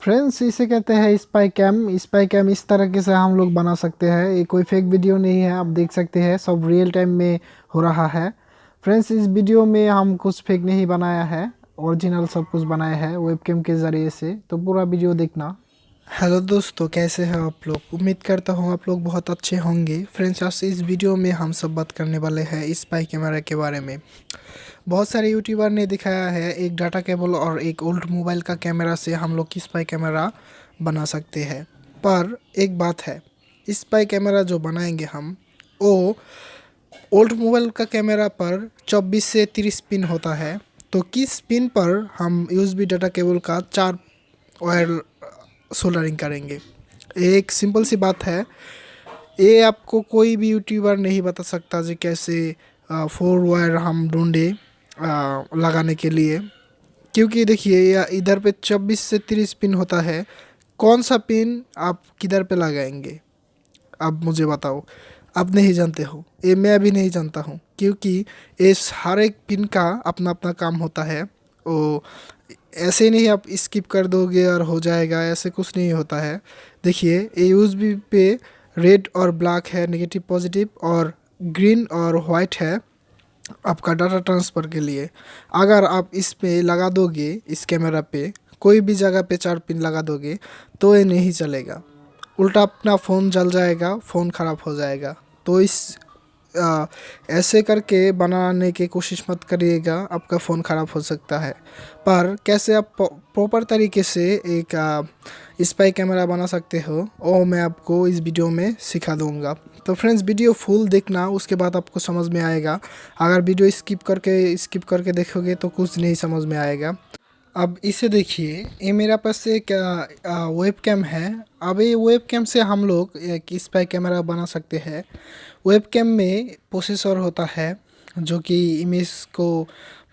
Friends इसे कहते हैं स्पाई कैम। स्पाई कैम इस तरीके से हम लोग बना सकते हैं। ये कोई फेक वीडियो नहीं है, आप देख सकते हैं सब रियल टाइम में हो रहा है। फ्रेंड्स इस वीडियो में हम कुछ फेक नहीं बनाया है, ओरिजिनल सब कुछ बनाया है वेबकैम के ज़रिए से। तो पूरा वीडियो देखना। हेलो दोस्तों, कैसे हैं आप लोग। उम्मीद करता हूँ आप लोग बहुत अच्छे होंगे। फ्रेंड्स, आज इस वीडियो में हम सब बात करने वाले हैं स्पाई कैमरा के बारे में। बहुत सारे यूट्यूबर ने दिखाया है एक डाटा केबल और एक ओल्ड मोबाइल का कैमरा से हम लोग स्पाई कैमरा बना सकते हैं। पर एक बात है, स्पाई कैमरा जो बनाएंगे हम, वो ओल्ड मोबाइल का कैमरा पर 24 से 30 पिन होता है। तो किस पिन पर हम यूएसबी डाटा केबल का 4 वायर सोल्डरिंग करेंगे। एक सिंपल सी बात है, ये आपको कोई भी यूट्यूबर नहीं बता सकता जी कैसे 4 वायर हम ढूंढे लगाने के लिए। क्योंकि देखिए इधर पे 24 से 30 पिन होता है। कौन सा पिन आप किधर पे लगाएंगे, आप मुझे बताओ। आप नहीं जानते हो, ये मैं भी नहीं जानता हूँ। क्योंकि इस हर एक पिन का अपना अपना काम होता है। वो ऐसे नहीं आप स्किप कर दोगे और हो जाएगा, ऐसे कुछ नहीं होता है। देखिए ये यूएसबी पे रेड और ब्लैक है, नेगेटिव पॉजिटिव, और ग्रीन और वाइट है आपका डाटा ट्रांसफ़र के लिए। अगर आप इस पे लगा दोगे, इस कैमरा पे कोई भी जगह पे 4 पिन लगा दोगे तो ये नहीं चलेगा। उल्टा अपना फ़ोन जल जाएगा, फ़ोन ख़राब हो जाएगा। तो ऐसे करके बनाने की कोशिश मत करिएगा, आपका फ़ोन ख़राब हो सकता है। पर कैसे आप प्रॉपर तरीके से एक स्पाई कैमरा बना सकते हो, वो मैं आपको इस वीडियो में सिखा दूंगा। तो फ्रेंड्स, वीडियो फुल देखना, उसके बाद आपको समझ में आएगा। अगर वीडियो स्किप करके देखोगे तो कुछ नहीं समझ में आएगा। अब इसे देखिए, ये मेरा पास एक वेब कैम है। अब ये वेब कैम से हम लोग एक स्पाई कैमरा बना सकते हैं। वेब कैम में प्रोसेसर होता है जो कि इमेज को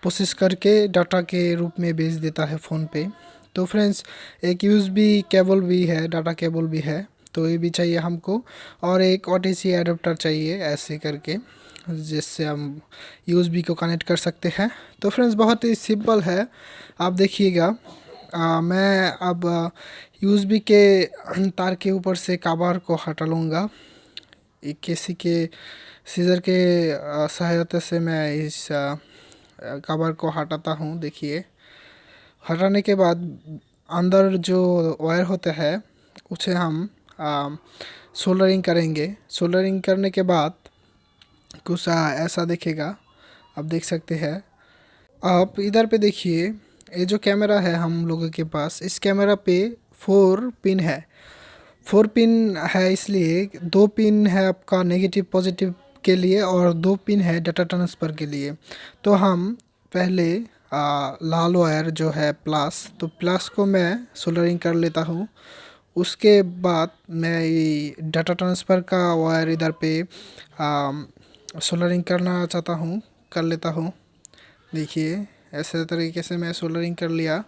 प्रोसेस करके डाटा के रूप में भेज देता है फ़ोन पे। तो फ्रेंड्स, एक यूएसबी केबल भी है, डाटा केबल भी है, तो ये भी चाहिए हमको। और एक ओटीसी एडाप्टर चाहिए, ऐसे करके जिससे हम यूएसबी को कनेक्ट कर सकते हैं। तो फ्रेंड्स, बहुत ही सिंपल है, आप देखिएगा। मैं अब यूएसबी के तार के ऊपर से कवर को हटा लूँगा। एक किसी के सीजर के सहायता से मैं इस कवर को हटाता हूँ। देखिए, हटाने के बाद अंदर जो वायर होता है उसे हम सोल्डरिंग करेंगे। सोल्डरिंग करने के बाद कुछ ऐसा दिखेगा, आप देख सकते हैं। आप इधर पे देखिए, ये जो कैमरा है हम लोगों के पास, इस कैमरा पे 4 पिन है। 4 पिन है, इसलिए 2 पिन है आपका नेगेटिव पॉजिटिव के लिए और 2 पिन है डाटा ट्रांसफ़र के लिए। तो हम पहले लाल वायर जो है प्लस, तो प्लस को मैं सोल्डरिंग कर लेता हूँ। उसके बाद मैं ये डाटा ट्रांसफ़र का वायर इधर पे सोल्डरिंग करना चाहता हूँ, कर लेता हूँ। देखिए, ऐसे तरीके से मैं सोल्डरिंग कर लिया।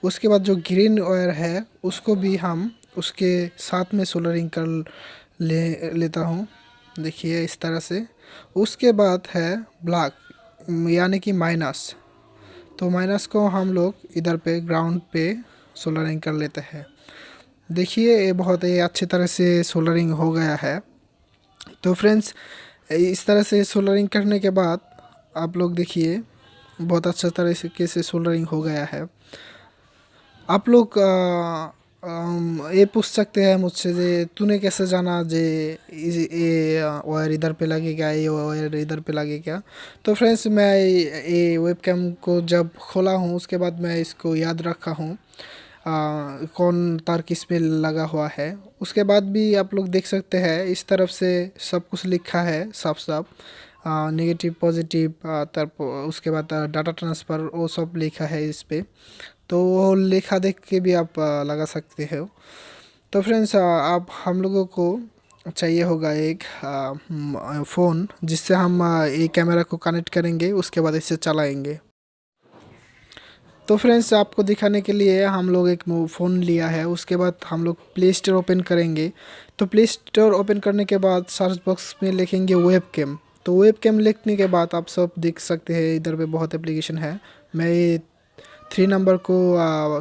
उसके बाद जो ग्रीन वायर है उसको भी हम उसके साथ में सोल्डरिंग कर लेता हूँ। देखिए इस तरह से। उसके बाद है ब्लैक यानी कि माइनस, तो माइनस को हम लोग इधर पे ग्राउंड पे सोल्डरिंग कर लेते हैं। देखिए ये बहुत ही अच्छी तरह से सोल्डरिंग हो गया है। तो फ्रेंड्स, इस तरह से सोल्डरिंग करने के बाद आप लोग देखिए बहुत अच्छा तरीके से सोल्डरिंग हो गया है। आप लोग ये पूछ सकते हैं मुझसे जे तूने कैसे जाना जे ये वायर इधर पे लगेगा, ये वायर इधर पे लगेगा। तो फ्रेंड्स, मैं ये वेबकैम को जब खोला हूँ उसके बाद मैं इसको याद रखा हूँ कौन तार किस पे लगा हुआ है। उसके बाद भी आप लोग देख सकते हैं इस तरफ से सब कुछ लिखा है साफ साफ, नेगेटिव पॉजिटिव, तर उसके बाद डाटा ट्रांसफ़र वो सब लिखा है इस पे। तो वो लिखा देख के भी आप लगा सकते हो। तो फ्रेंड्स, आप हम लोगों को चाहिए होगा एक फ़ोन जिससे हम ये कैमरा को कनेक्ट करेंगे, उसके बाद इसे चलाएंगे। तो फ्रेंड्स, आपको दिखाने के लिए हम लोग एक फ़ोन लिया है। उसके बाद हम लोग प्ले स्टोर ओपन करेंगे। तो प्ले स्टोर ओपन करने के बाद सर्च बॉक्स में लिखेंगे वेब कैम। तो वेब कैम लिखने के बाद आप सब देख सकते हैं इधर पे बहुत एप्लीकेशन है। मैं ये 3 नंबर को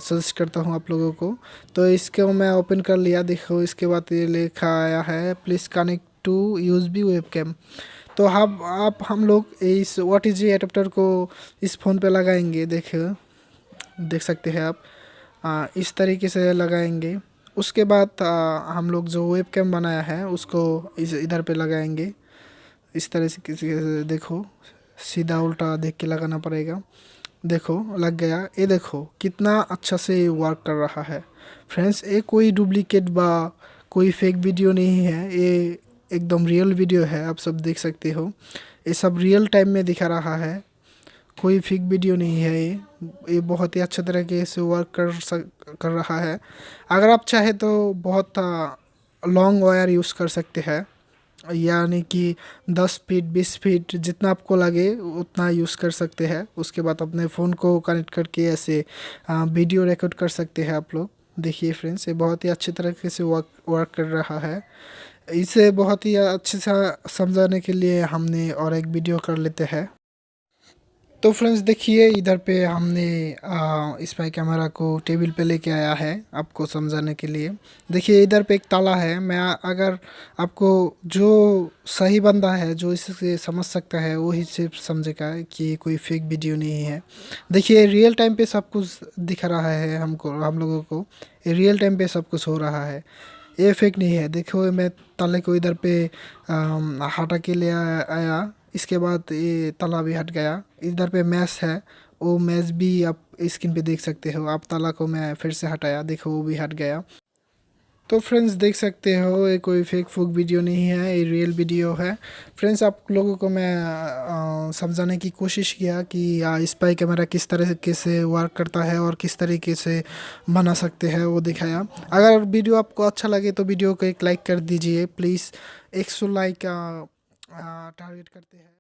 सजेस्ट करता हूँ आप लोगों को। तो इसको मैं ओपन कर लिया, देखो इसके बाद ये लिखा आया है please connect to USB webcam. तो आप हम लोग इस व्हाट इज एडाप्टर को इस फ़ोन पे लगाएंगे, देखो देख सकते हैं आप। इस तरीके से लगाएंगे। उसके बाद हम लोग जो वेबकैम बनाया है उसको इस इधर पे लगाएंगे। इस तरह से किसी से देखो, सीधा उल्टा देख के लगाना पड़ेगा। देखो लग गया, ये देखो कितना अच्छा से वर्क कर रहा है। फ्रेंड्स ये कोई डुप्लीकेट बा कोई फेक वीडियो नहीं है, ये एकदम रियल वीडियो है, आप सब देख सकते हो। ये सब रियल टाइम में दिखा रहा है, कोई फेक वीडियो नहीं है ये बहुत ही अच्छे तरीके से वर्क कर रहा है। अगर आप चाहे तो बहुत लॉन्ग वायर यूज़ कर सकते हैं, यानी कि 10 फीट 20 फीट जितना आपको लगे उतना यूज़ कर सकते हैं। उसके बाद अपने फ़ोन को कनेक्ट करके ऐसे वीडियो रिकॉर्ड कर सकते हैं आप लोग। देखिए फ्रेंड्स ये बहुत ही अच्छी तरीके से वर्क कर रहा है। इसे बहुत ही अच्छे से समझाने के लिए हमने और एक वीडियो कर लेते हैं। तो फ्रेंड्स देखिए इधर पे हमने स्पाई कैमरा को टेबल पे लेके आया है आपको समझाने के लिए। देखिए इधर पे एक ताला है, मैं अगर आपको जो सही बंदा है जो इससे समझ सकता है वो ही सिर्फ समझेगा कि कोई फेक वीडियो नहीं है। देखिए रियल टाइम पे सब कुछ दिख रहा है हमको, हम लोगों को रियल टाइम पे सब कुछ हो रहा है, ये फेक नहीं है। देखो मैं ताले को इधर पे हटा के ले आया, इसके बाद ये ताला भी हट गया। इधर पे मैश है, वो मैश भी आप स्क्रीन पे देख सकते हो। आप ताला को मैं फिर से हटाया, देखो वो भी हट गया। तो फ्रेंड्स देख सकते हो ये कोई फेक फूक वीडियो नहीं है, ये रियल वीडियो है। फ्रेंड्स आप लोगों को मैं समझाने की कोशिश किया कि स्पाई कैमरा किस तरीके से वर्क करता है और किस तरीके से बना सकते हैं वो दिखाया। अगर वीडियो आपको अच्छा लगे तो वीडियो को एक लाइक कर दीजिए प्लीज़। 100 लाइक टारगेट करते हैं।